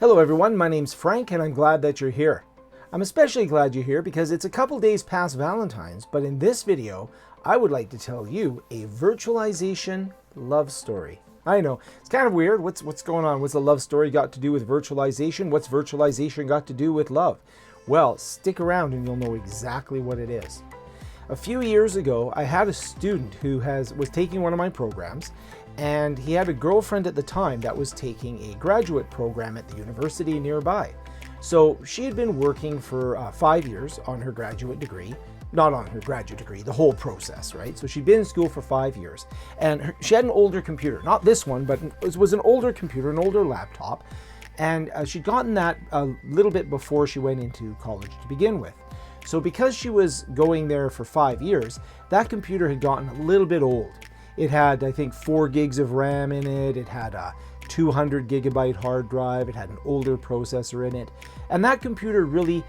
Hello everyone, my name's Frank and I'm glad that you're here. I'm especially glad you're here because it's a couple days past Valentine's, but in this video, I would like to tell you a virtualization love story. I know, it's kind of weird. What's going on? What's a love story got to do with virtualization? What's virtualization got to do with love? Well, stick around and you'll know exactly what it is. A few years ago, I had a student who was taking one of my programs, and he had a girlfriend at the time that was taking a graduate program at the university nearby. So she had been working for 5 years on her graduate degree, not on her graduate degree, the whole process, right? So she'd been in school for 5 years, and she had an older computer, not this one, but it was an older computer, an older laptop, and she'd gotten that a little bit before she went into college to begin with. So because she was going there for 5 years, that computer had gotten a little bit old. It had, I think, 4 gigs of RAM in it. It had a 200 gigabyte hard drive. It had an older processor in it. And that computer really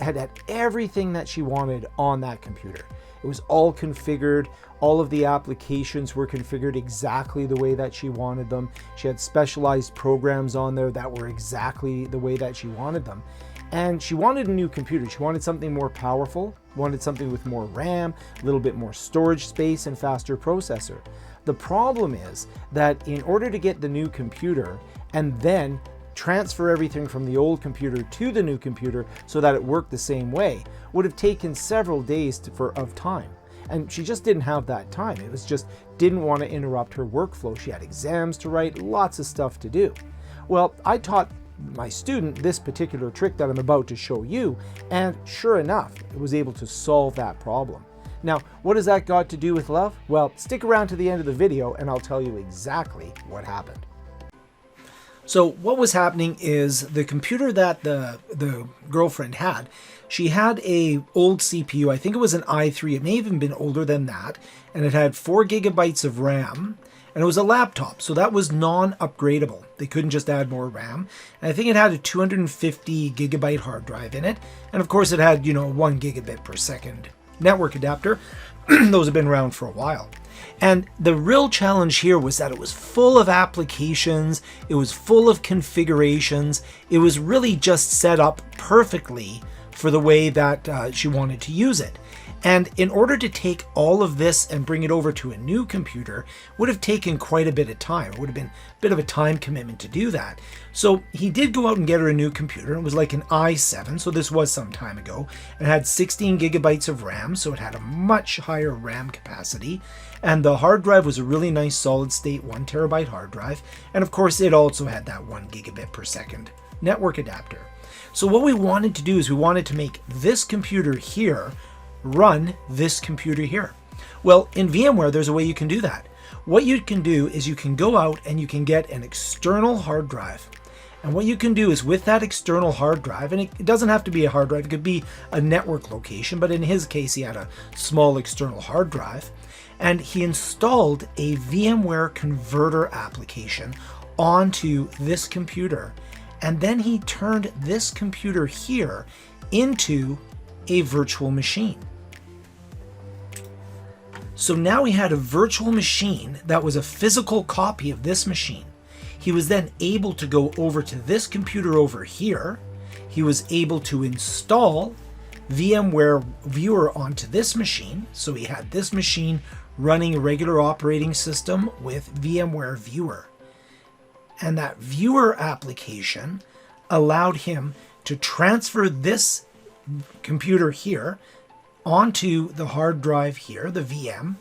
had everything that she wanted on that computer. It was all configured. All of the applications were configured exactly the way that she wanted them. She had specialized programs on there that were exactly the way that she wanted them. And she wanted a new computer. She wanted something more powerful, wanted something with more RAM, a little bit more storage space, and faster processor. The problem is that in order to get the new computer and then transfer everything from the old computer to the new computer so that it worked the same way would have taken several days of time. And she just didn't have that time. It was just didn't want to interrupt her workflow. She had exams to write, lots of stuff to do. Well, I taught my student this particular trick that I'm about to show you, and sure enough, it was able to solve that problem. Now, what has that got to do with love? Well, stick around to the end of the video and I'll tell you exactly what happened. So what was happening is the computer that the girlfriend had, she had a old CPU, I think it was an i3, it may have even been older than that, and it had 4 gigabytes of RAM, and it was a laptop, so that was non-upgradable. They couldn't just add more RAM. And I think it had a 250 gigabyte hard drive in it, and of course it had, 1 gigabit per second network adapter. Those have been around for a while. And the real challenge here was that it was full of applications, it was full of configurations, it was really just set up perfectly for the way that she wanted to use it. And in order to take all of this and bring it over to a new computer would have taken quite a bit of time. It would have been a bit of a time commitment to do that. So he did go out and get her a new computer. It was like an i7, so this was some time ago. It had 16 gigabytes of RAM, so it had a much higher RAM capacity. And the hard drive was a really nice solid state 1 terabyte hard drive. And of course, it also had that 1 gigabit per second network adapter. So what we wanted to do is we wanted to make this computer here run this computer here. Well, in VMware, there's a way you can do that. What you can do is you can go out and you can get an external hard drive. And what you can do is with that external hard drive, and it doesn't have to be a hard drive, it could be a network location, but in his case, he had a small external hard drive, and he installed a VMware converter application onto this computer. And then he turned this computer here into a virtual machine. So now he had a virtual machine that was a physical copy of this machine. He was then able to go over to this computer over here. He was able to install VMware Viewer onto this machine. So he had this machine running a regular operating system with VMware Viewer. And that Viewer application allowed him to transfer this computer here onto the hard drive here, the VM,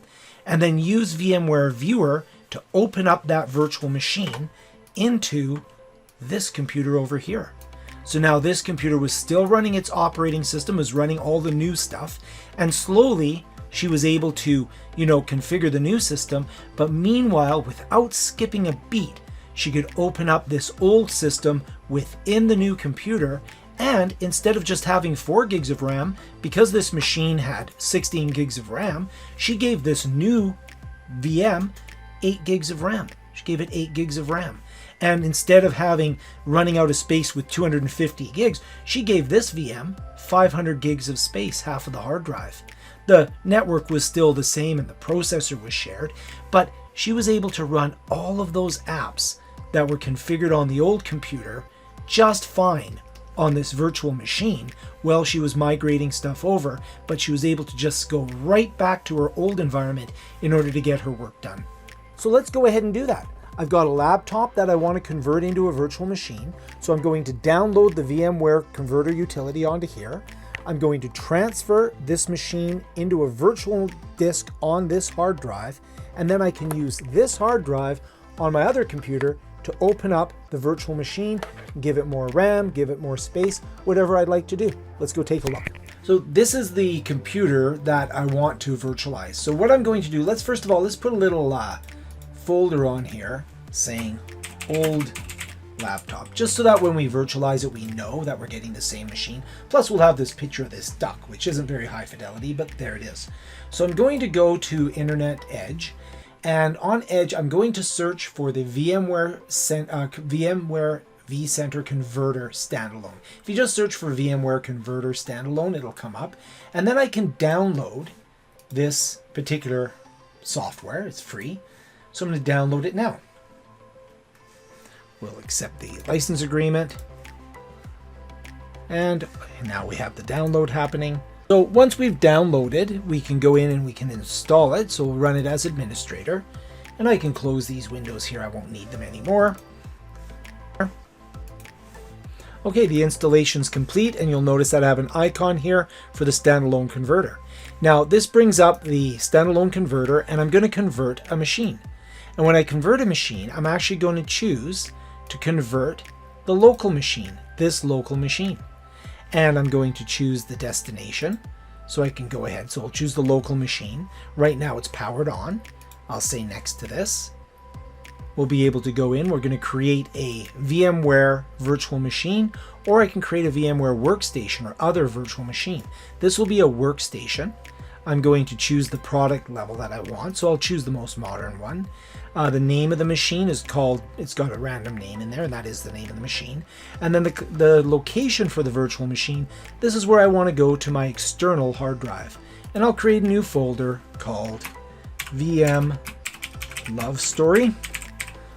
and then use VMware Viewer to open up that virtual machine into this computer over here. So now this computer was still running its operating system, was running all the new stuff, and slowly she was able to, configure the new system, but meanwhile, without skipping a beat, she could open up this old system within the new computer. And instead of just having 4 gigs of RAM, because this machine had 16 gigs of RAM, she gave this new VM 8 gigs of RAM. She gave it 8 gigs of RAM. And instead of running out of space with 250 gigs, she gave this VM 500 gigs of space, half of the hard drive. The network was still the same and the processor was shared, but she was able to run all of those apps that were configured on the old computer just fine on this virtual machine while she was migrating stuff over, but she was able to just go right back to her old environment in order to get her work done. So let's go ahead and do that. I've got a laptop that I want to convert into a virtual machine. So I'm going to download the VMware converter utility onto here. I'm going to transfer this machine into a virtual disk on this hard drive, and then I can use this hard drive on my other computer to open up the virtual machine, give it more RAM, give it more space, whatever I'd like to do. Let's go take a look. So this is the computer that I want to virtualize. So what I'm going to do, let's first of all, let's put a little folder on here saying old laptop, just so that when we virtualize it, we know that we're getting the same machine. Plus we'll have this picture of this duck, which isn't very high fidelity, but there it is. So I'm going to go to Internet Edge, and on Edge, I'm going to search for the VMware vCenter Converter Standalone. If you just search for VMware Converter Standalone, it'll come up, and then I can download this particular software. It's free, so I'm going to download it now. We'll accept the license agreement. And now we have the download happening. So once we've downloaded, we can go in and we can install it. So we'll run it as administrator. And I can close these windows here. I won't need them anymore. Okay, the installation's complete, and you'll notice that I have an icon here for the standalone converter. Now this brings up the standalone converter, and I'm going to convert a machine. And when I convert a machine, I'm actually going to choose to convert the local machine, this local machine. And I'm going to choose the destination, so I can go ahead. So I'll choose the local machine. Right now it's powered on. I'll say next to this. We'll be able to go in. We're going to create a VMware virtual machine, or I can create a VMware workstation or other virtual machine. This will be a workstation. I'm going to choose the product level that I want, so I'll choose the most modern one. The name of the machine is called, it's got a random name in there, and that is the name of the machine. And then the location for the virtual machine, this is where I want to go to my external hard drive. And I'll create a new folder called VM Love Story.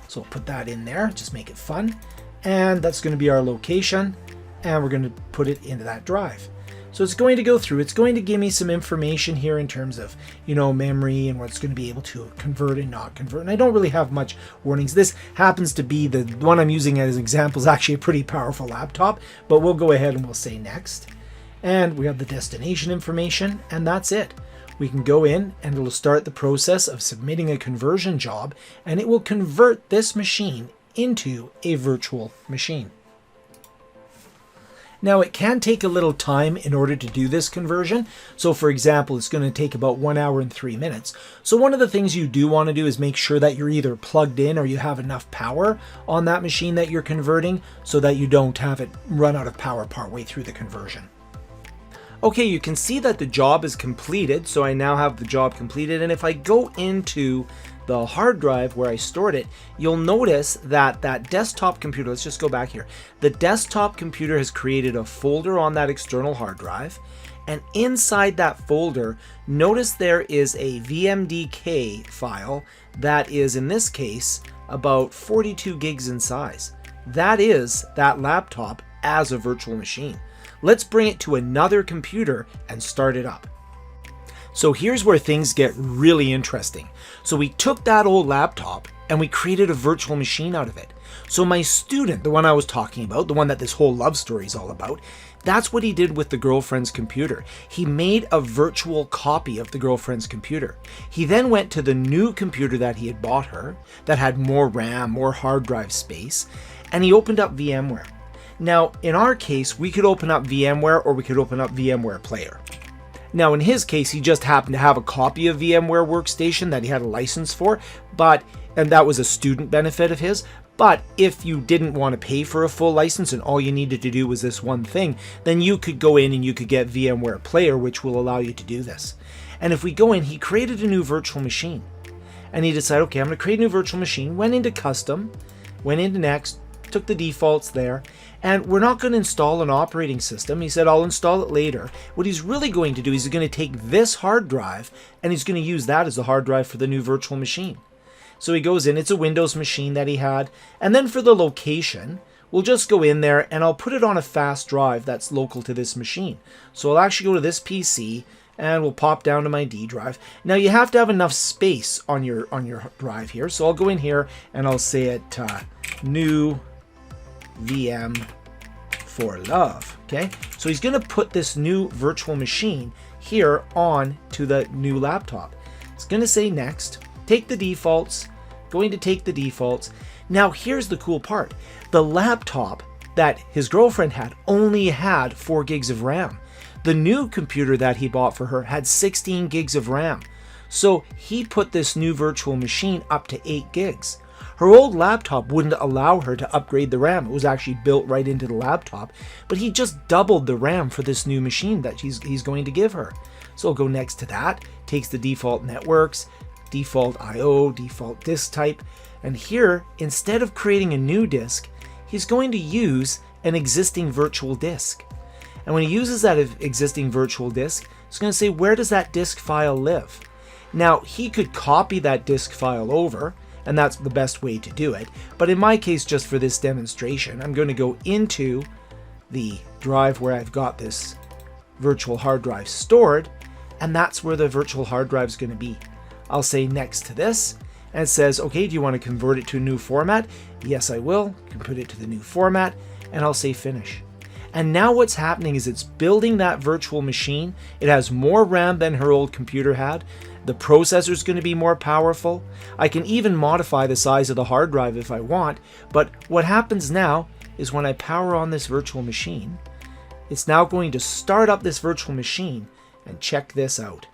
So I'll put that in there, just make it fun. And that's going to be our location, and we're going to put it into that drive. So it's going to go through, it's going to give me some information here in terms of, memory and what's going to be able to convert and not convert. And I don't really have much warnings. This happens to be the one I'm using as an example, is actually a pretty powerful laptop, but we'll go ahead and we'll say next. And we have the destination information, and that's it. We can go in and it'll start the process of submitting a conversion job, and it will convert this machine into a virtual machine. Now it can take a little time in order to do this conversion. So for example, it's going to take about 1 hour and 3 minutes. So one of the things you do want to do is make sure that you're either plugged in or you have enough power on that machine that you're converting, so that you don't have it run out of power partway through the conversion. Okay, you can see that the job is completed. So I now have the job completed. And if I go into the hard drive where I stored it, you'll notice that that desktop computer, let's just go back here. The desktop computer has created a folder on that external hard drive. And inside that folder, notice there is a VMDK file that is, in this case, about 42 gigs in size. That is that laptop as a virtual machine. Let's bring it to another computer and start it up. So here's where things get really interesting. So we took that old laptop and we created a virtual machine out of it. So my student, the one I was talking about, the one that this whole love story is all about, that's what he did with the girlfriend's computer. He made a virtual copy of the girlfriend's computer. He then went to the new computer that he had bought her, that had more RAM, more hard drive space, and he opened up VMware. Now, in our case, we could open up VMware or we could open up VMware Player. Now, in his case, he just happened to have a copy of VMware Workstation that he had a license for, and that was a student benefit of his. But if you didn't want to pay for a full license and all you needed to do was this one thing, then you could go in and you could get VMware Player, which will allow you to do this. And if we go in, he created a new virtual machine. And he decided, okay, I'm going to create a new virtual machine, went into custom, went into next, took the defaults there, and we're not going to install an operating system. He said, I'll install it later. What he's really going to do is he's going to take this hard drive and he's going to use that as the hard drive for the new virtual machine. So he goes in, it's a Windows machine that he had. And then for the location, we'll just go in there and I'll put it on a fast drive that's local to this machine. So I'll actually go to this PC and we'll pop down to my D drive. Now you have to have enough space on your drive here. So I'll go in here and I'll say it new VM for love. Okay, so he's going to put this new virtual machine here on to the new laptop. It's going to say next, take the defaults, going to take the defaults. Now here's the cool part. The laptop that his girlfriend had only had 4 gigs of RAM. The new computer that he bought for her had 16 gigs of RAM. So he put this new virtual machine up to 8 gigs. Her old laptop wouldn't allow her to upgrade the RAM. It was actually built right into the laptop, but he just doubled the RAM for this new machine that he's going to give her. So I'll go next to that, takes the default networks, default IO, default disk type, and here, instead of creating a new disk, he's going to use an existing virtual disk. And when he uses that existing virtual disk, it's going to say, where does that disk file live? Now, he could copy that disk file over, and that's the best way to do it. But in my case, just for this demonstration, I'm going to go into the drive where I've got this virtual hard drive stored, and that's where the virtual hard drive is going to be. I'll say next to this, and it says, okay, do you want to convert it to a new format? Yes, I will. You can put it to the new format, and I'll say finish. And now what's happening is it's building that virtual machine. It has more RAM than her old computer had. The processor is going to be more powerful. I can even modify the size of the hard drive if I want, but what happens now is when I power on this virtual machine, it's now going to start up this virtual machine, and check this out.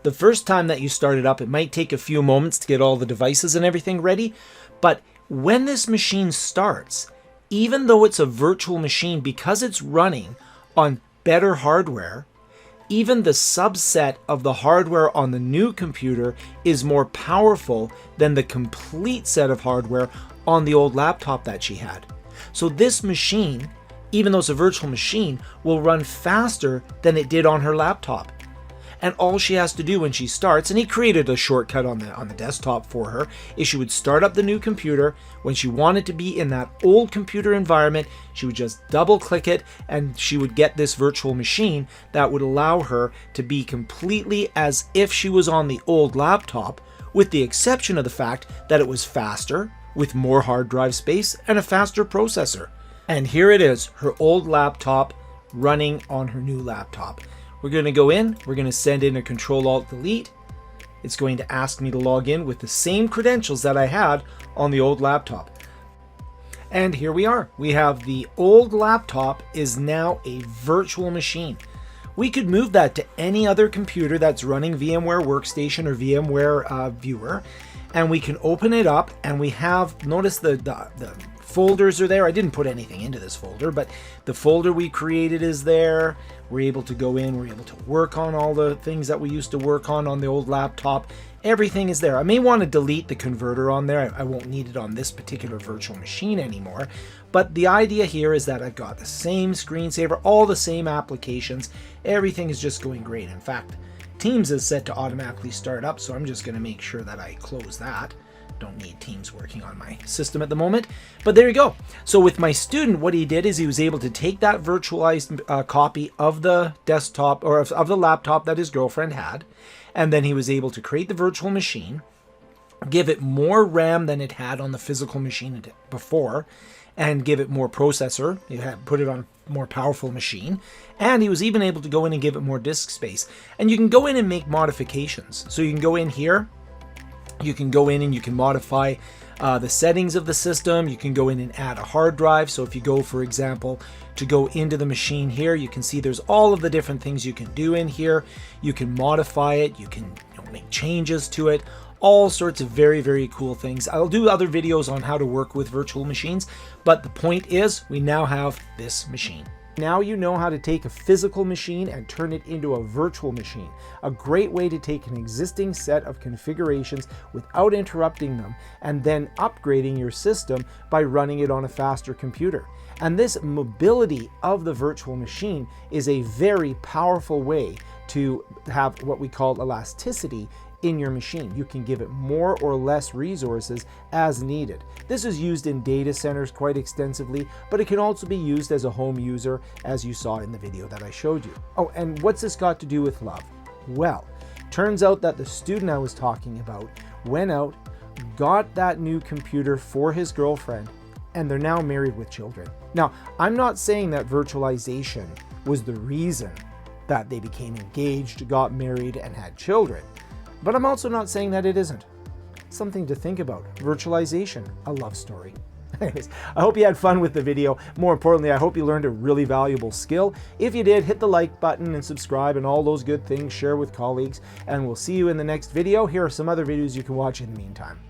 The first time that you start it up, it might take a few moments to get all the devices and everything ready, but when this machine starts, even though it's a virtual machine, because it's running on better hardware, even the subset of the hardware on the new computer is more powerful than the complete set of hardware on the old laptop that she had. So this machine, even though it's a virtual machine, will run faster than it did on her laptop. And all she has to do when she starts, and he created a shortcut on the desktop for her, is she would start up the new computer. When she wanted to be in that old computer environment, she would just double click it and she would get this virtual machine that would allow her to be completely as if she was on the old laptop, with the exception of the fact that it was faster, with more hard drive space and a faster processor. And here it is, her old laptop running on her new laptop. We're going to go in, we're going to send in a Control-Alt-Delete. It's going to ask me to log in with the same credentials that I had on the old laptop. And here we are. We have the old laptop is now a virtual machine. We could move that to any other computer that's running VMware Workstation or VMware Viewer, and we can open it up, and we have, notice the folders are there. I didn't put anything into this folder, but the folder we created is there. We're able to go in, we're able to work on all the things that we used to work on the old laptop. Everything is there. I may want to delete the converter on there. I won't need it on this particular virtual machine anymore. But the idea here is that I've got the same screensaver, all the same applications. Everything is just going great. In fact, Teams is set to automatically start up, so I'm just going to make sure that I close that. Don't need Teams working on my system at the moment, but there you go. So with my student, what he did is he was able to take that virtualized copy of the desktop or of the laptop that his girlfriend had, and then he was able to create the virtual machine, give it more RAM than it had on the physical machine before, and give it more processor. He had put it on a more powerful machine, and he was even able to go in and give it more disk space. And you can go in and make modifications. So you can go in here. You can go in and you can modify the settings of the system. You can go in and add a hard drive. So if you go, for example, to go into the machine here, you can see there's all of the different things you can do in here. You can modify it. You can make changes to it. All sorts of very, very cool things. I'll do other videos on how to work with virtual machines, but the point is we now have this machine. Now you know how to take a physical machine and turn it into a virtual machine. A great way to take an existing set of configurations without interrupting them and then upgrading your system by running it on a faster computer. And this mobility of the virtual machine is a very powerful way to have what we call elasticity in your machine. You can give it more or less resources as needed. This is used in data centers quite extensively, but it can also be used as a home user, as you saw in the video that I showed you. Oh, and what's this got to do with love? Well, turns out that the student I was talking about went out, got that new computer for his girlfriend, and they're now married with children. Now, I'm not saying that virtualization was the reason that they became engaged, got married, and had children, but I'm also not saying that it isn't. Something to think about. Virtualization, a love story. Anyways, I hope you had fun with the video. More importantly, I hope you learned a really valuable skill. If you did, hit the like button and subscribe and all those good things, share with colleagues, and we'll see you in the next video. Here are some other videos you can watch in the meantime.